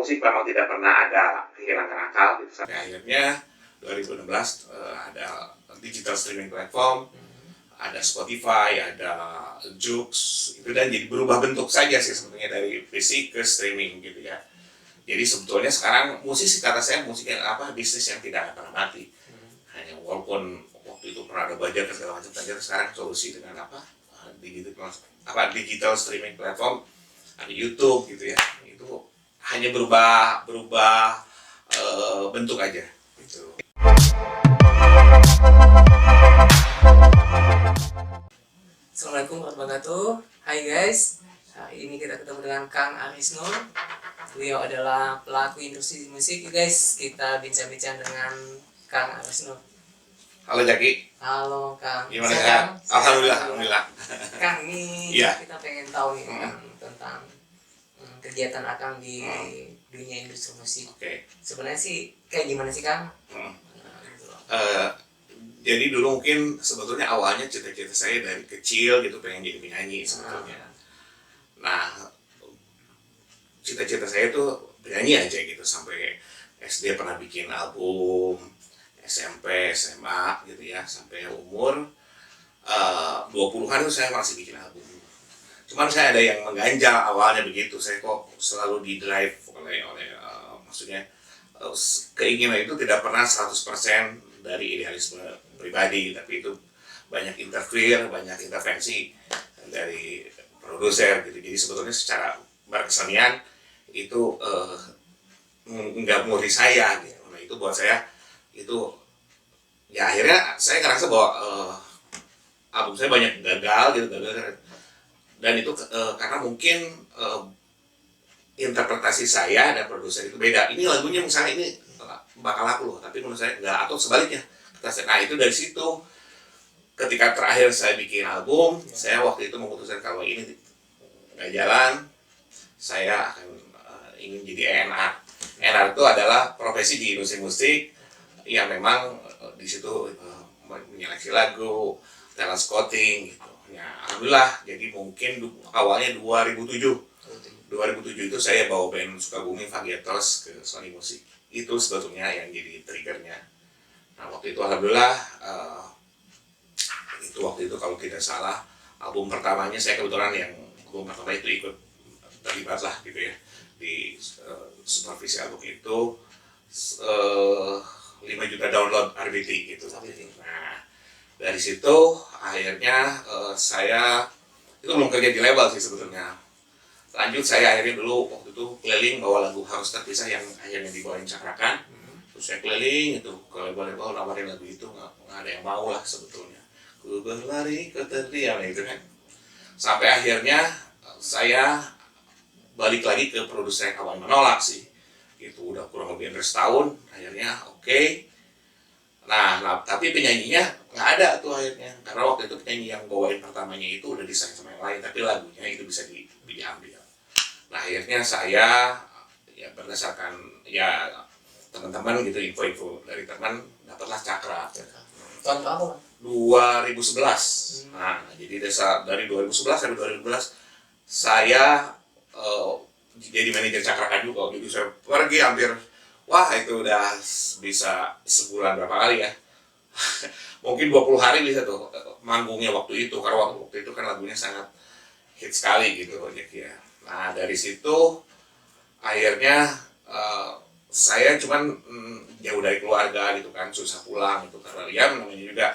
musik memang tidak pernah ada kehilangan akal gitu. Sampai akhirnya 2016 ada digital streaming platform, ada Spotify, ada Joox, itu dan jadi berubah bentuk saja sih sebetulnya dari fisik ke streaming gitu ya. Jadi sebetulnya sekarang musik sih kata saya musik yang bisnis yang tidak pernah mati. Hanya walaupun waktu itu pernah ada budget segala macam saja, sekarang solusi dengan digital streaming platform, ada YouTube gitu ya. Itu hanya berubah bentuk aja gitu. Assalamualaikum warahmatullahi wabarakatuh. Hai guys, hari ini kita ketemu dengan Kang Aris Nur. Beliau adalah pelaku industri musik guys. Kita bincang-bincang dengan Kang Aris Nur. Halo Jaki. Halo Kang. Gimana Kang? Alhamdulillah. Kang, ini kita pengen tahu nih Kang, tentang kegiatan Akang di dunia industri musik. Sebenarnya sih kayak gimana sih Kang? Jadi dulu mungkin sebetulnya awalnya cita-cita saya dari kecil gitu pengen jadi penyanyi sebetulnya. Nah, cita-cita saya tuh penyanyi aja gitu sampai SD pernah bikin album, SMP, SMA gitu ya, sampai umur 20-an itu saya masih bikin album. Cuman saya ada yang mengganjal awalnya begitu, saya kok selalu di-drive oleh maksudnya keinginan itu tidak pernah 100% dari idealisme pribadi, tapi itu banyak banyak intervensi dari produser gitu. Jadi sebetulnya secara berkesenian itu nggak murni saya gitu. Nah itu buat saya itu ya akhirnya saya ngerasa bahwa album saya banyak gagal dan itu karena mungkin interpretasi saya dan produser itu beda. Ini lagunya misalnya ini bakal laku loh, tapi menurut saya enggak, atau sebaliknya. Nah itu dari situ ketika terakhir saya bikin album, saya waktu itu memutuskan kalau ini nggak jalan, saya akan ingin jadi A&R. A&R itu adalah profesi di industri musik yang memang di situ menyeleksi lagu, talent scouting gitu. Ya, alhamdulillah, jadi mungkin awalnya 2007 itu saya bawa band Sukabumi Vagiatos ke Sony Music. Itu sebetulnya yang jadi triggernya. Nah waktu itu alhamdulillah waktu itu kalau tidak salah album pertamanya saya kebetulan yang album pertama itu ikut terlibat lah gitu ya di supervisi album itu 5 juta download RBT gitu. Nah dari situ akhirnya saya itu belum kerja di label sih sebetulnya. Lanjut saya akhirnya dulu waktu itu keliling bawa lagu Harus Terpisah yang akhirnya dibawain Cakrakan. Terus saya keliling itu ke label-label nawarin lagu itu nggak ada yang mau lah sebetulnya. Ku berlari ke terdiam itu kan. Sampai akhirnya saya balik lagi ke produser yang awalnya menolak sih. Itu udah kurang lebih setahun. Akhirnya oke. Nah, tapi penyanyinya nggak ada tuh akhirnya. Karena waktu itu penyanyi yang bawain pertamanya itu udah desain sama yang lain, tapi lagunya itu bisa diambil. Nah akhirnya saya ya berdasarkan ya teman-teman gitu info dari teman dapatlah Cakra. Tahun berapa? 2011. Nah jadi dari 2011 sampai 2012 saya jadi manajer Cakrakan juga. Jadi saya pergi hampir itu udah bisa sebulan berapa kali ya. Mungkin 20 hari bisa tuh manggungnya waktu itu, karena waktu itu kan lagunya sangat hit sekali gitu ya. Nah dari situ akhirnya saya cuman jauh dari keluarga gitu kan, susah pulang gitu karena ya namanya juga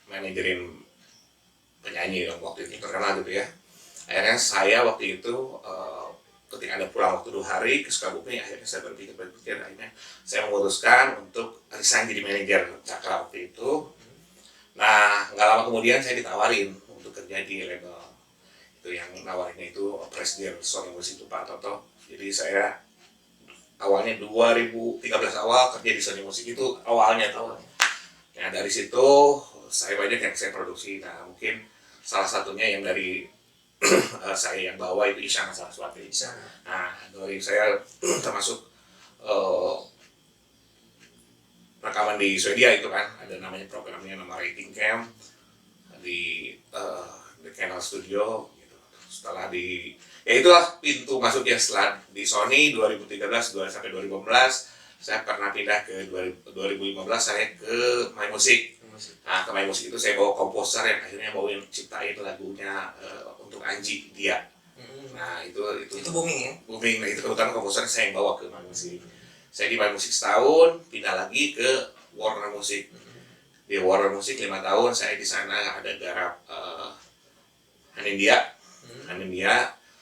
manajerin penyanyi yang waktu itu terkenal gitu ya. Akhirnya saya waktu itu ketika ada pulang waktu 2 hari ke Sukabumi, akhirnya saya berpikir akhirnya saya memutuskan untuk resign jadi manajer Cakra waktu itu. Nah nggak lama kemudian saya ditawarin untuk kerja di label itu, yang nawarinnya itu presiden Sony Music itu Pak Toto. Jadi saya awalnya 2013 awal kerja di Sony Music itu awalnya tuh. Nah dari situ saya banyak yang saya produksi. Nah mungkin salah satunya yang dari saya yang bawa itu Isyana Saraswati. Nah dari saya termasuk rekaman di Swedia itu kan ada namanya programnya nama Rating Camp di The Canal Studio gitu. Setelah ya itulah pintu masuknya. Setelah di Sony 2013 sampai 2015 saya pernah pindah ke 2015 saya ke My Music. Nah, ke My Music itu saya bawa komposer yang akhirnya bawain ciptain lagunya untuk Anji dia. Nah itu booming ya. Booming. Nah, itu kebetulan komposer saya yang bawa ke My Music. Saya di My Music setahun, pindah lagi ke Warner Music. Di Warner Music 5 tahun saya di sana ada garap Hanindia,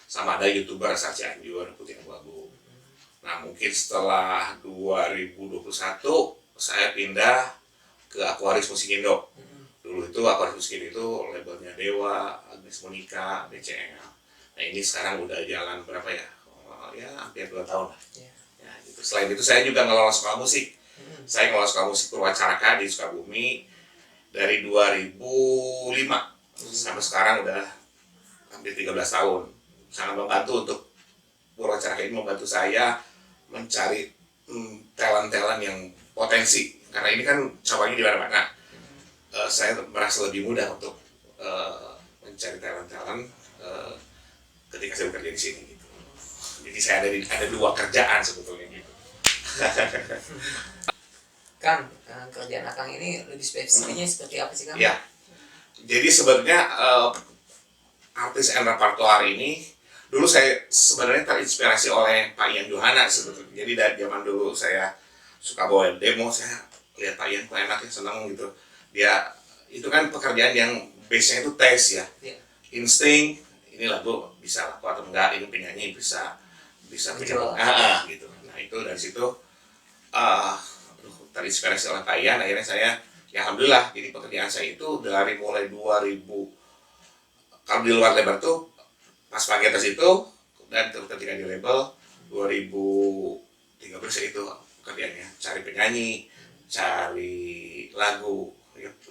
sama ada YouTuber Sachi Anjur, Putih Abu-Abu. Nah mungkin setelah 2021 saya pindah ke Aquarius Musik Indo. Dulu itu Aquarius Musik Indo itu labelnya Dewa, Agnes Monica, BCL. Nah ini sekarang udah jalan berapa ya? Ya hampir 2 tahun lah. Ya, gitu. Selain itu saya juga ngelola sekolah musik. Saya ngelola sekolah musik Purwacaraka di Sukabumi dari 2005 sampai sekarang udah hampir 13 tahun. Sangat membantu untuk Purwacaraka ini, membantu saya mencari talent-talent yang potensi. Karena ini kan cabangnya di mana-mana. Saya merasa lebih mudah untuk mencari talent-talent ketika saya bekerja di sini. Gitu. Jadi saya ada 2 kerjaan sebetulnya gitu. Kang, kerjaan Akang ini lebih spesifiknya seperti apa sih Kang? Ya, jadi sebenarnya artis and repertoire ini dulu saya sebenarnya terinspirasi oleh Pak Ian Johana sebetulnya. Jadi dari zaman dulu saya suka bawa demo, saya lihat Pak Ian kok enaknya, senang gitu. Dia itu kan pekerjaan yang base-nya itu tes ya, insting. Ini lagu bisa laku atau enggak, ini penyanyi bisa penyanyi gitu. Nah itu dari situ terinspirasi oleh Pak Ian, akhirnya saya ya alhamdulillah. Jadi pekerjaan saya itu dari mulai 2000, kalau di luar label tuh pas Pagetas itu, dan ketika di label 2013 itu pekerjaannya cari penyanyi, cari lagu,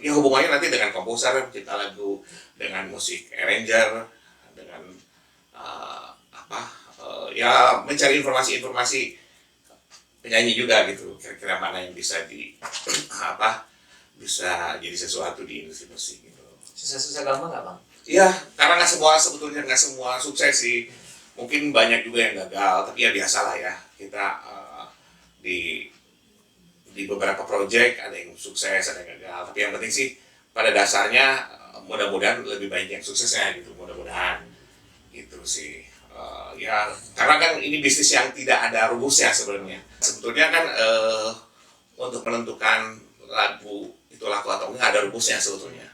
ya hubungannya nanti dengan komposer, pencipta lagu, dengan musik arranger, dengan ya mencari informasi penyanyi juga gitu, kira-kira mana yang bisa bisa jadi sesuatu di industri musik gitu. Susah-susah gampang nggak Bang? Iya, karena sebetulnya nggak semua sukses sih. Mungkin banyak juga yang gagal, tapi ya biasalah ya. Kita di beberapa project ada yang sukses, ada yang gagal. Tapi yang penting sih pada dasarnya mudah-mudahan lebih banyak yang suksesnya gitu, mudah-mudahan gitu sih. Ya karena kan ini bisnis yang tidak ada rumusnya sebenarnya. Sebetulnya kan untuk menentukan lagu itu laku atau enggak ada rumusnya sebetulnya.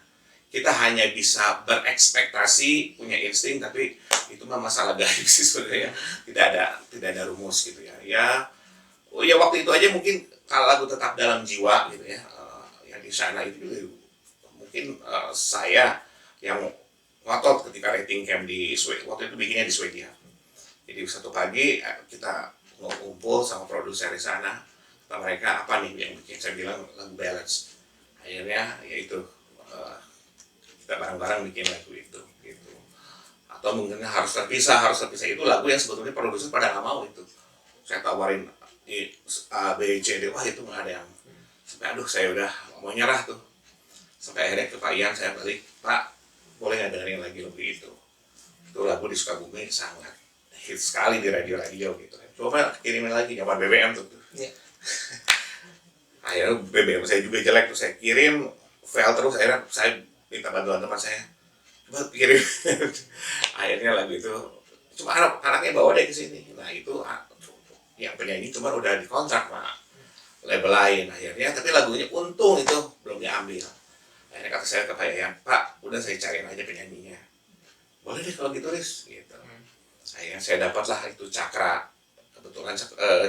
Kita hanya bisa berekspektasi, punya insting, tapi itu mah masalah gaib sih sebenarnya. Tidak ada rumus gitu ya. Ya waktu itu aja mungkin kalau lagu Tetap Dalam Jiwa gitu ya, yang di sana itu mungkin saya yang ngotot ketika rating camp di Swedia. Waktu itu bikinnya di Swedia. Jadi satu pagi kita ngumpul sama produser di sana. Kata mereka apa nih yang bikin? Saya bilang lagu balance. Akhirnya yaitu kita bareng-bareng bikin lagu itu gitu. Atau mungkin harus terpisah itu lagu yang sebetulnya produser pada nggak mau itu. Saya tawarin A, B, C, D, wah itu nggak ada yang. Sampai aduh saya udah mau nyerah tuh. Sampai akhirnya ke Pak Ian saya balik, Pak boleh nggak dengerin lagi lagu itu? Itu lagu di Sukabumi sangat hit sekali di radio gitu. Coba kirimin lagi, zaman BBM tuh. Yeah. Akhirnya BBM saya juga jelek tuh, saya kirim fail terus. Akhirnya saya minta bantuan teman saya, coba kirim. Akhirnya lagu itu cuma anaknya bawa deh ke sini. Nah itu yang penyanyi cuma udah dikontrak sama label lain akhirnya, tapi lagunya untung itu belum diambil. Akhirnya kata saya ke Pak Ian, Pak udah saya cariin aja penyanyinya, boleh deh kalau gitu Riz gitu. Akhirnya saya dapatlah itu Cakra. Kebetulan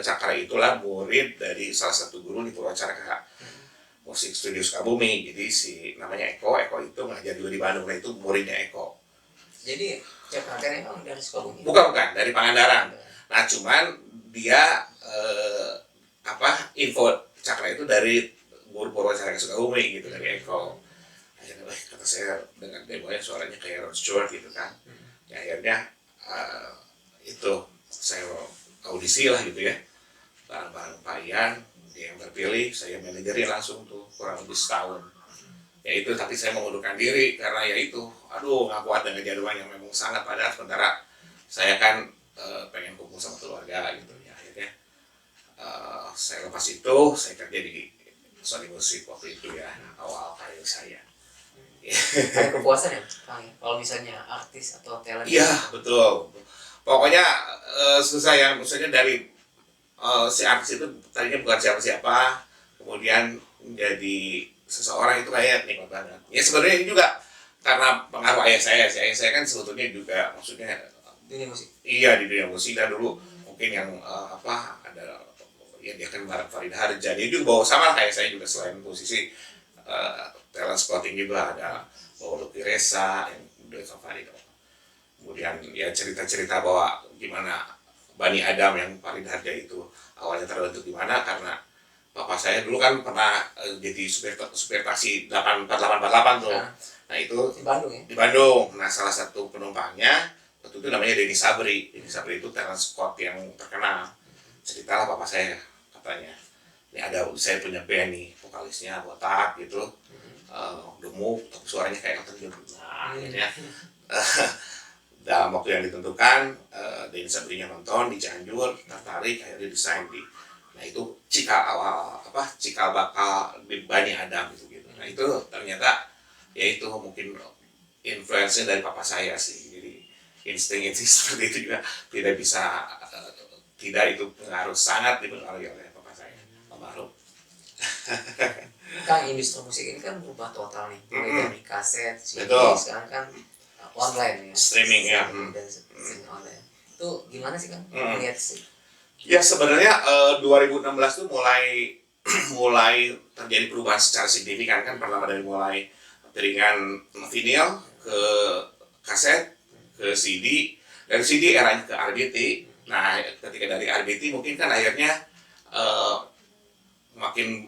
Cakra itulah murid dari salah satu guru di Purwacaraka Musik Studio Sukabumi. Jadi namanya Eko itu ngajar juga di Bandung. Nah itu muridnya Eko. Jadi Cakra kan emang dari Sukabumi? Bukan, dari Pangandaran. Nah cuman dia info Cakra itu dari guru Purwacaraka Sukabumi gitu, dari Eko. Akhirnya kata saya dengan demonya suaranya kayak Rod Stewart gitu kan. Ya akhirnya itu saya audisi lah gitu ya, bareng-bareng Pak Ian, dia yang terpilih, saya manajerin langsung tuh kurang lebih setahun. Ya itu, tapi saya mengundurkan diri karena ya itu, aduh nggak kuat dengan jadwal yang memang sangat padat. Sementara saya kan pengen kumpul sama keluarga gitu ya, akhirnya saya lepas itu, saya kerja di Sony Musik waktu itu ya, awal karir saya. Ada kepuasan ya Kang ya? Kalau misalnya artis atau talent. Iya betul, pokoknya susah ya, maksudnya dari si artis itu tadinya bukan siapa-siapa, kemudian menjadi seseorang itu kayak nikmat banget. Ya sebenarnya ini juga karena pengaruh ayah saya. Si ayah saya kan sebetulnya juga maksudnya Dunia musik. iya di dunia musik, dan dulu mungkin yang ada ya dia kan bareng Farid Harja, dia juga bawa sama kayak saya juga, selain musisi talent scouting juga ada bawa Lucky Reza yang duet sama Farid. Kemudian ya cerita-cerita bahwa gimana Bani Adam yang Farid Harja itu awalnya terbentuk gimana, karena papa saya dulu kan pernah jadi supir taksi 84848 tuh. Nah itu Di Bandung ya. di Bandung. Nah salah satu penumpangnya waktu itu namanya Denny Sabri. Denny Sabri itu talent scout yang terkenal. Ceritalah papa saya, katanya ini ada, saya punya band nih, vokalisnya botak gitu, gemuk tapi suaranya kayak Elton John. Nah akhirnya dalam waktu yang ditentukan Denny Sabrinya nonton di Cianjur, tertarik, akhirnya desain di, nah itu cikal bakal di Bani Adam gitu. Nah itu ternyata ya itu mungkin influence dari papa saya sih, jadi insting seperti itu juga tidak bisa tidak, itu pengaruh, sangat dipengaruhi oleh papa saya, Pak Mahruf. Kang, industri musik ini kan berubah total nih, mulai dari kaset, CD, Betul. sekarang kan online ya, Streaming ya. dan streaming online. Itu gimana sih Kang? Hmm. Lihat sih. Ya sebenarnya 2016 tuh mulai mulai terjadi perubahan secara signifikan kan, pertama dari mulai piringan vinyl ke kaset ke CD, dari CD eranya ke RBT. Nah ketika dari RBT mungkin kan akhirnya makin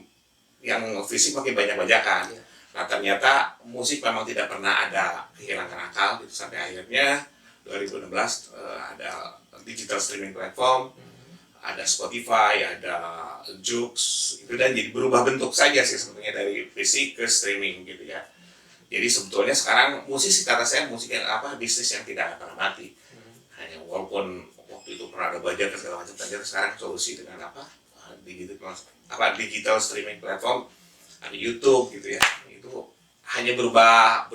yang fisik makin banyak bajakan. Iya. Nah ternyata musik memang tidak pernah ada kehilangan akal gitu, sampai akhirnya 2016 ada digital streaming platform, ada Spotify, ada Joox, itu, dan jadi berubah bentuk saja sih sebetulnya dari fisik ke streaming gitu ya. Jadi sebetulnya sekarang musik sih kata saya musik yang bisnis yang tidak akan pernah mati. Hanya walaupun waktu itu pernah ada budget segala macam, tapi sekarang solusi dengan digital streaming platform, ada YouTube gitu ya. Itu hanya berubah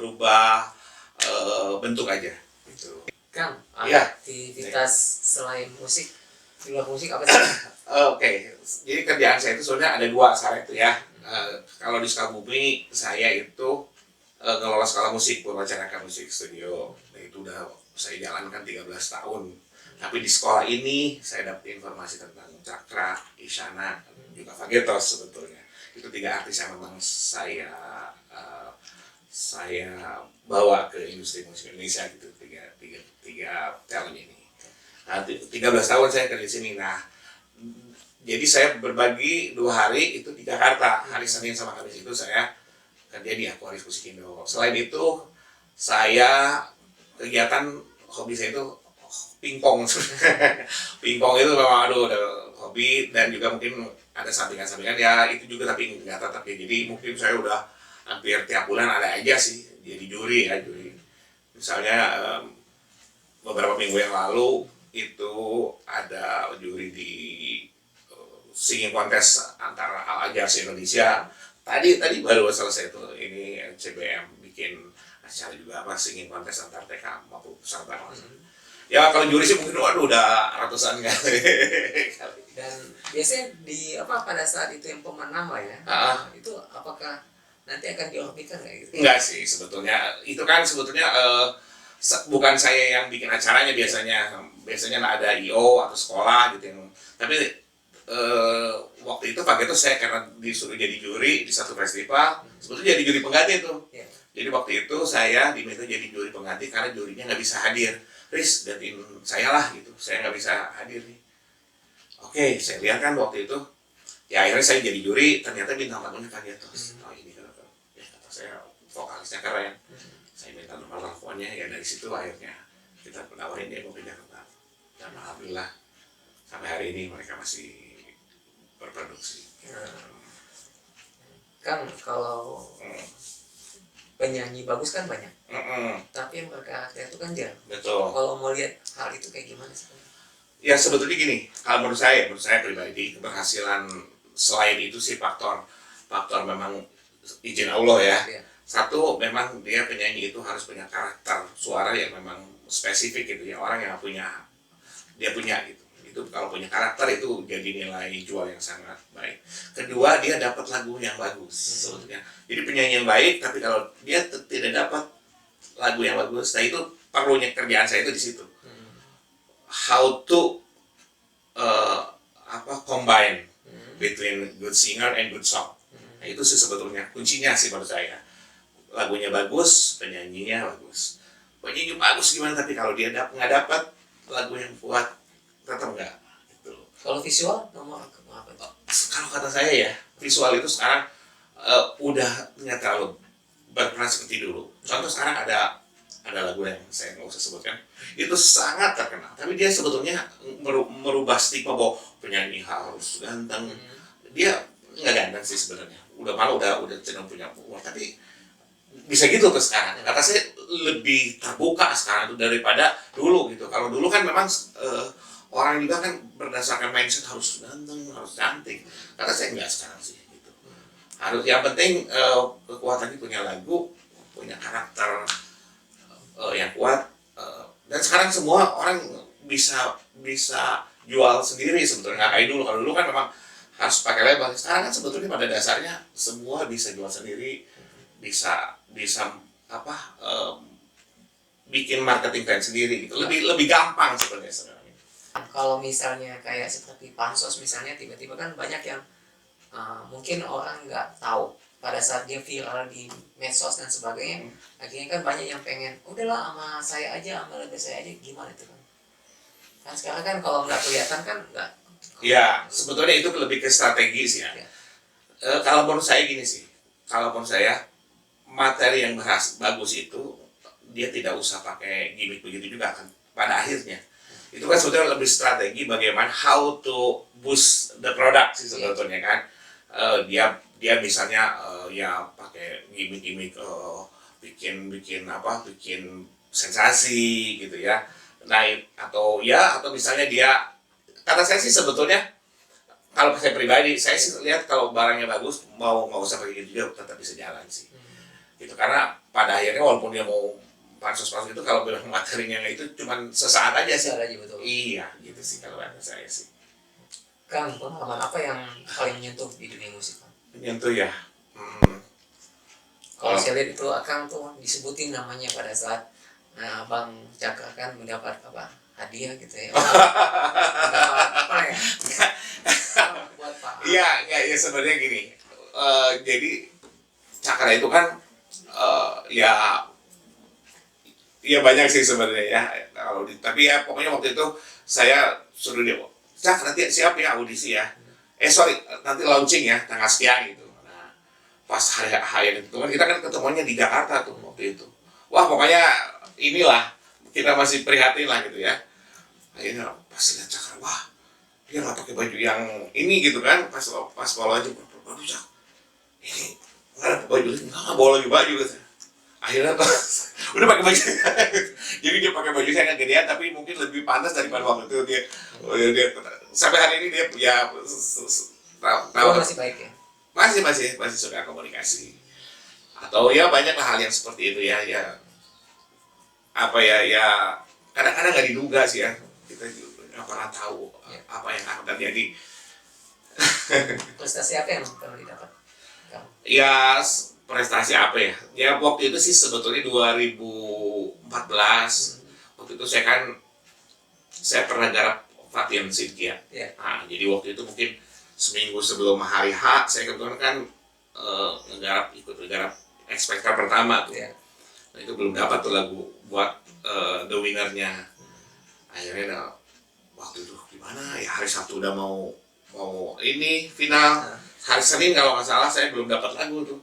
bentuk aja gitu. Kang, Iya. aktivitas selain musik, di luar musik apa sih? Oke, jadi kerjaan saya itu sebenarnya ada dua sekarang itu ya. Kalau di Sukabumi saya itu ngelola sekolah musik, Purwacaraka Musik Studio. Nah, itu udah saya jalankan 13 tahun. Tapi di sekolah ini saya dapat informasi tentang Cakra, Isyana, juga Fagetos sebetulnya. Itu 3 artis yang memang saya bawa ke industri musik Indonesia gitu, tiga talent ini. Nah, 13 tahun saya kerja di sini. Nah, jadi saya berbagi 2 hari itu di Jakarta. Hari Senin sama Kamis itu saya kerja di Aquarius Musikindo. Selain itu, saya kegiatan hobi saya itu pingpong. Pingpong itu memang udah hobi, dan juga mungkin ada sampingan-sampingan ya itu juga, tapi nggak tetap ya. Jadi mungkin saya udah hampir tiap bulan ada aja sih jadi juri. Misalnya beberapa minggu yang lalu itu ada juri di singing contest antara Al Ajar Indonesia. Tadi baru selesai tuh, ini CBM bikin acara juga singing contest antar TK maupun peserta. Ya kalau juri sih mungkin udah ratusan kali. Dan biasanya pada saat itu yang pemenang lah ya, itu apakah nanti akan diorbitkan nggak gitu? Enggak sih sebetulnya, itu kan sebetulnya bukan saya yang bikin acaranya, biasanya ada IO atau sekolah gitu yang, tapi waktu itu pagi itu saya karena disuruh jadi juri di satu festival, sebetulnya jadi juri pengganti tuh. Yeah. Jadi waktu itu saya diminta jadi juri pengganti karena jurinya nggak bisa hadir. Riz, gantiin saya lah gitu, saya nggak bisa hadir nih. Oke, saya lihat kan waktu itu, ya akhirnya saya jadi juri, ternyata bintang tamunya Fagetos. Oh ini kata saya vokalisnya keren. Saya minta nomor teleponnya, ya dari situ akhirnya kita menawarin dia mau ke Jakarta. Dan alhamdulillah sampai hari ini mereka masih berproduksi. Kan kalau penyanyi bagus kan banyak, Mm-mm. tapi yang berkarakter itu kan jarang. Betul. Kalau mau lihat hal itu kayak gimana sih? Ya sebetulnya gini, kalau menurut saya pribadi keberhasilan selain itu sih faktor memang izin Allah ya. Iya. Satu, memang dia penyanyi itu harus punya karakter suara yang memang spesifik gitu ya, orang yang dia punya gitu. Itu kalau punya karakter itu jadi nilai jual yang sangat baik. Kedua, dia dapat lagu yang bagus sebetulnya. Jadi penyanyi yang baik, tapi kalau dia tidak dapat lagu yang bagus, nah itu perlunya kerjaan saya itu di situ. How to combine between good singer and good song. Nah, itu sih sebetulnya kuncinya sih menurut saya. Lagunya bagus, penyanyinya bagus. Penyanyi bagus gimana, tapi kalau dia nggak dapat lagu yang kuat, tetap nggak. Gitu. Kalau visual nomor apa? Kalau kata saya ya, visual itu sekarang udah nggak terlalu berperan seperti dulu. Contoh sekarang ada lagu yang saya nggak usah sebutkan, itu sangat terkenal. Tapi dia sebetulnya merubah stigma bahwa penyanyi harus ganteng. Dia nggak ganteng sih sebenarnya. Udah cenderung punya umur, tapi bisa gitu tuh sekarang. Kata saya lebih terbuka sekarang tuh daripada dulu gitu. Kalau dulu kan memang orang juga kan berdasarkan mindset harus ganteng, harus cantik. Kata saya enggak sekarang sih gitu. Harus yang penting kekuatannya punya lagu, punya karakter yang kuat. Dan sekarang semua orang bisa jual sendiri sebetulnya, nggak kayak dulu. Kalau dulu kan memang harus pakai label. Sekarang kan sebetulnya pada dasarnya semua bisa jual sendiri, bisa bikin marketing plan sendiri gitu. Lebih gampang sebenarnya. Kalau misalnya kayak seperti pansos misalnya, tiba-tiba kan banyak yang mungkin orang nggak tahu pada saat dia viral di medsos dan sebagainya. Akhirnya kan banyak yang pengen, udahlah sama saya aja, sama label saya aja, gimana itu kan? Kan sekarang kan kalau nggak kelihatan kan nggak. Ya, sebetulnya itu lebih ke strategi sih ya. Kalau menurut saya gini sih, kalau menurut saya materi yang bagus itu dia tidak usah pakai gimmick begitu juga kan pada akhirnya. Itu kan sebetulnya lebih strategi bagaimana how to boost the product sih sebetulnya kan. Dia misalnya ya pakai gimmick bikin sensasi gitu ya. Naik atau misalnya dia, kata saya sih sebetulnya kalau saya pribadi saya sih lihat kalau barangnya bagus mau nggak usah pakai gitu juga tetap bisa jalan sih. Gitu, karena pada akhirnya walaupun dia mau pansos itu kalau bilang materinya itu cuma sesaat aja sih. Betul. Iya gitu sih kalau kata saya sih. Kang, pengalaman apa yang paling menyentuh di dunia musik? Menyentuh ya. Kalau saya lihat itu Akang tuh disebutin namanya pada saat Bang Cakra kan mendapat hadiah gitu ya. Mendapat apa ya? Buat Pak. Iya sebenarnya gini. Jadi Cakra itu kan ya banyak sih sebenarnya ya. Tapi ya pokoknya waktu itu saya suruh dia, Cak nanti siap ya audisi ya. Nanti launching ya tanggal sekian gitu. Nah, pas hari itu kan kita kan ketemunya di Jakarta tuh waktu itu. Wah pokoknya inilah kita masih prihatin lah gitu ya. Akhirnya pas lihat Cakra, wah dia nggak pakai baju yang ini gitu kan, pas bawa aja, waduh Cak, ini nggak ada baju, nggak bawa lagi baju gitu. Akhirnya udah pakai baju. Jadi dia pakai baju saya nggak gedean tapi mungkin lebih pantas daripada waktu itu dia sampai hari ini dia ya tahu Masih baik ya. masih suka komunikasi atau ya banyak hal yang seperti itu ya kadang-kadang nggak diduga sih ya, kita nggak pernah tahu apa yang akan terjadi. Prestasi apa yang pernah didapat? Ya prestasi apa ya? Ya waktu itu sih sebetulnya 2014. Waktu itu saya pernah garap Fatin Cynthia. Yeah. Nah, jadi waktu itu mungkin seminggu sebelum hari H saya kebetulan kan ikut garap X Factor pertama tuh. Yeah. Nah, itu belum dapat tuh lagu buat the winner-nya. Akhirnya waktu itu gimana ya, hari Sabtu udah mau ini final. Hari Senin kalau nggak salah saya belum dapat lagu tuh.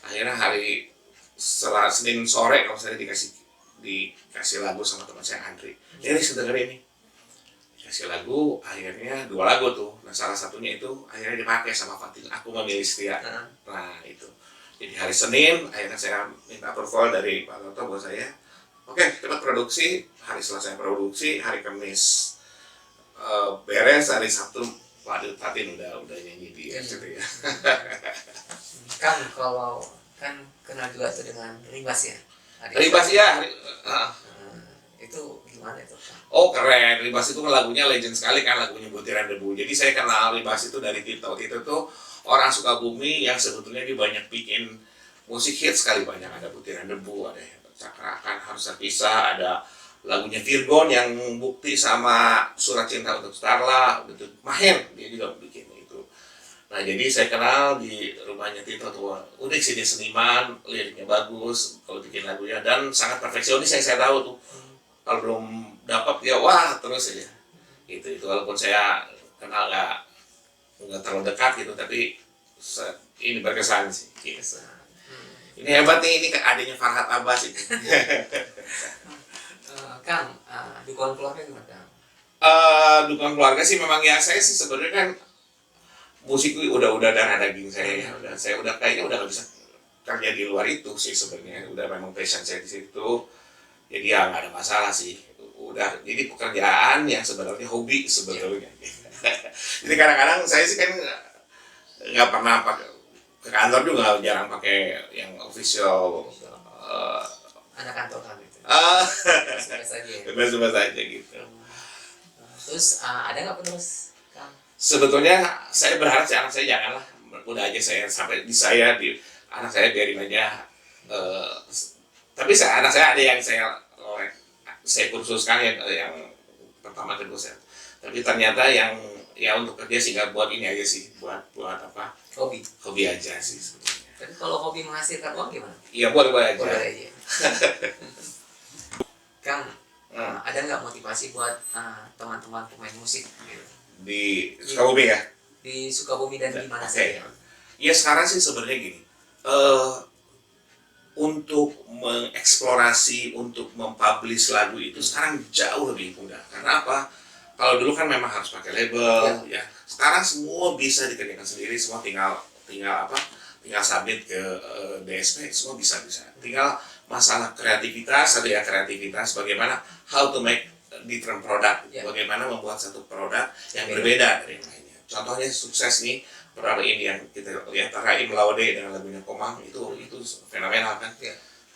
Akhirnya setelah Senin sore kalau saya dikasih lagu sama teman saya Andri. Ini sedengar ini. Dikasih lagu, akhirnya 2 lagu tuh. Nah salah satunya itu akhirnya dipakai sama Fatin. Aku memilih setia. Nah itu. Jadi hari Senin akhirnya saya minta approval dari Pak Toto buat saya, oke cepat produksi. Hari Selasa produksi, hari Kamis beres, hari Sabtu Pak Fatin udah nyanyi di RCTI ya. Kang, kalau kan kenal juga tuh dengan Ribas ya. Ribas ya, Itu gimana itu, Kang? oh keren, Ribas itu lagunya legend sekali kan, lagunya Butiran Debu. Jadi saya kenal Ribas itu dari Tito. Tito tuh orang Sukabumi yang sebetulnya dia banyak bikin musik hits sekali, banyak. Ada Butiran Debu, ada Cakrakan, Harus Terpisah, ada lagunya Virgon yang Bukti sama Surat Cinta untuk Starla, itu Maher dia juga bikin itu. Nah jadi saya kenal di rumahnya Tito tuh, unik sih, dia seniman, liriknya bagus kalau bikin lagunya, dan sangat perfeksionis yang saya tahu tuh. Kalau belum dapat ya wah terus aja itu walaupun saya kenal nggak terlalu dekat gitu, tapi ini berkesan sih gitu. Ini hebat nih, ini adanya Farhat Abbas itu. Kang, dukungan keluarga gimana, Kang? Dukungan keluarga sih memang ya, saya sih sebenarnya kan musik itu udah darah daging saya ya. Saya udah kayaknya udah nggak bisa kerja di luar itu sih sebenarnya, udah memang passion saya di situ. Jadi ya nggak ada masalah sih, udah jadi pekerjaan yang sebenarnya hobi sebetulnya. Jadi kadang-kadang saya sih kan nggak pernah pakai ke kantor juga, jarang pakai yang official. Anak kantor kan itu. Bebas aja ya. Bebas aja gitu. Terus ada nggak penerus, Kang? Sebetulnya saya berharap sih anak saya janganlah, udah aja saya sampai di anak saya biarin aja. Tapi anak saya ada yang saya kursuskan yang pertama kedua saya. Tapi ternyata yang ya untuk kerja sih nggak buat ini aja sih, buat apa? Hobi aja sih sebetulnya. Tapi kalau hobi menghasilkan uang gimana? Iya boleh aja. Boleh aja. Kang, ada nggak motivasi buat teman-teman pemain musik gitu? Di Sukabumi ya? Di Sukabumi dan di mana saja. saja? Ya sekarang sih sebenarnya gini. Untuk mengeksplorasi, untuk mempublish lagu itu sekarang jauh lebih mudah. Karena apa? Kalau dulu kan memang harus pakai label, ya. Sekarang semua bisa dikerjakan sendiri, semua tinggal submit ke DSP, semua bisa. Tinggal masalah kreativitas, bagaimana how to make different product, bagaimana membuat satu produk yang berbeda dari yang lainnya. Contohnya sukses nih. Pertama ini yang kita lihat Raim Laude dengan lagunya Komang itu fenomenal kan,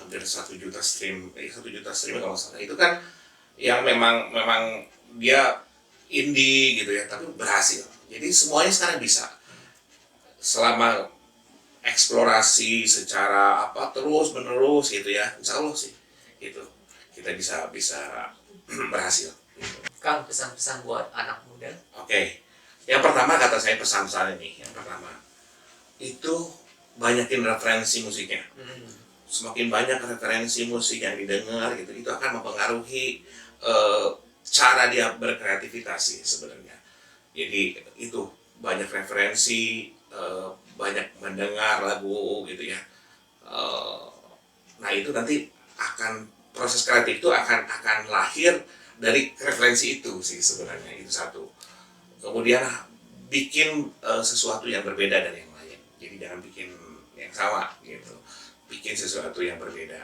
hampir 1 juta stream, 1 juta stream kalau salah. Itu kan yang memang dia indie gitu ya, tapi berhasil. Jadi semuanya sekarang bisa selama eksplorasi secara terus menerus gitu ya, insya Allah sih gitu kita bisa berhasil. Gitu. Kang, pesan-pesan buat anak muda. Oke. Yang pertama kata saya pesan-pesan ini, yang pertama itu banyakin referensi musiknya. Semakin banyak referensi musik yang didengar gitu, itu akan mempengaruhi cara dia berkreativitas sih sebenarnya. Jadi itu banyak referensi, banyak mendengar lagu gitu ya. Nah itu nanti proses kreatif itu akan lahir dari referensi itu sih sebenarnya, itu satu. Kemudian bikin sesuatu yang berbeda dari yang lain. Jadi jangan bikin yang sama gitu. Bikin sesuatu yang berbeda.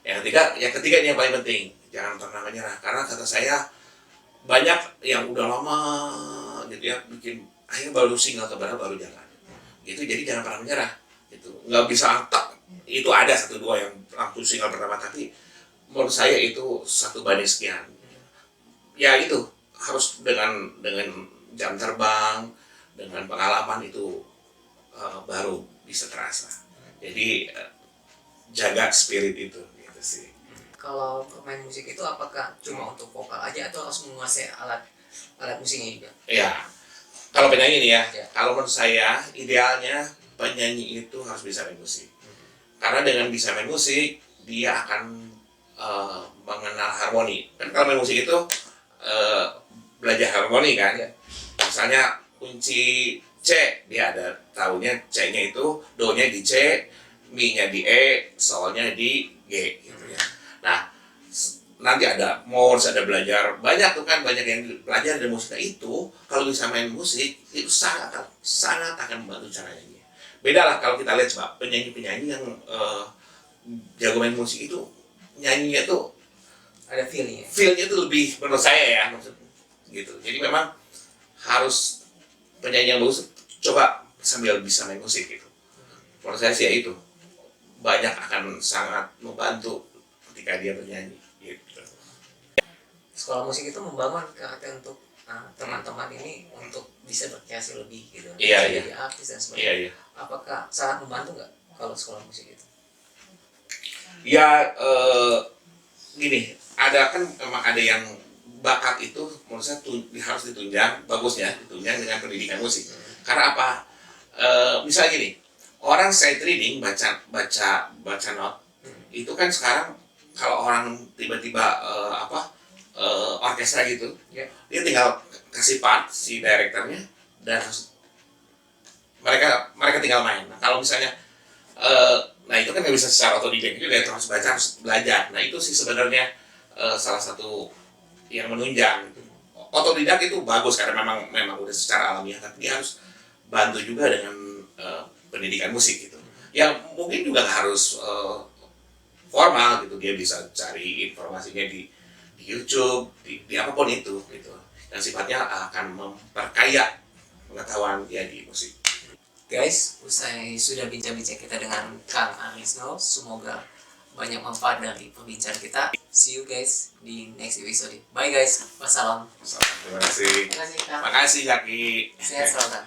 Yang ketiga ini yang paling penting, jangan pernah menyerah. Karena kata saya banyak yang udah lama gitu ya bikin, akhirnya baru single keberapa baru jalan. Gitu, jadi jangan pernah menyerah. Gitu. Nggak bisa itu ada 1-2 yang langsung single pertama, tapi menurut saya itu 1 banding sekian. Ya itu harus dengan jam terbang, dengan pengalaman itu baru bisa terasa. Jadi jaga spirit itu gitu sih. Kalau pemain musik itu apakah cuma untuk vokal aja atau harus menguasai alat musiknya juga? Ya, kalau penyanyi nih ya, kalau menurut saya idealnya penyanyi itu harus bisa main musik. Karena dengan bisa main musik, dia akan mengenal harmoni. Kan kalau main musik itu belajar harmoni kan. Misalnya kunci C, dia ada tahunya C-nya itu, Do-nya di C, Mi-nya di E, Sol-nya di G gitu ya. Nah, nanti ada Morse, ada belajar banyak tuh kan, banyak yang belajar dari musik itu. Kalau bisa main musik itu sangat akan membantu caranya dia. beda lah kalau kita lihat coba penyanyi-penyanyi yang jago main musik itu nyanyinya tuh Ada feelnya. feel-nya tuh lebih menurut saya ya maksud gitu. Jadi memang harus penyanyi yang bagus coba sambil bisa main musik gitu. Menurut saya sih ya itu banyak akan sangat membantu ketika dia bernyanyi gitu. Sekolah musik itu membangun karakter untuk teman-teman ini untuk bisa berkreasi lebih gitu. Iya, Bisa iya. jadi artis dan sebagainya. Iya, iya. Apakah sangat membantu nggak kalau sekolah musik itu? Ya gini, ada kan memang ada yang bakat itu menurut saya harus ditunjang, bagusnya ditunjang dengan pendidikan musik. Karena apa? Misalnya gini, orang sight reading baca not itu kan sekarang kalau orang tiba-tiba orkestra gitu, Ya. dia tinggal kasih part si direkturnya dan mereka tinggal main. Nah, kalau misalnya nah itu kan nggak bisa secara otodidak, itu dia harus baca, harus belajar. Nah itu sih sebenarnya salah satu yang menunjang. Otodidak itu bagus karena memang udah secara alamiah, tapi dia harus bantu juga dengan pendidikan musik gitu. Ya mungkin juga nggak harus formal gitu, dia bisa cari informasinya di YouTube, di apapun itu gitu. Yang sifatnya akan memperkaya pengetahuan dia di musik. Guys, usai sudah bincang-bincang kita dengan Kang Arisno, semoga banyak manfaat dari perbincangan kita. See you guys di next episode. Bye guys, wassalam. Terima kasih. Terima kasih Kang. Makasih Zaki. Sehat selalu Kang.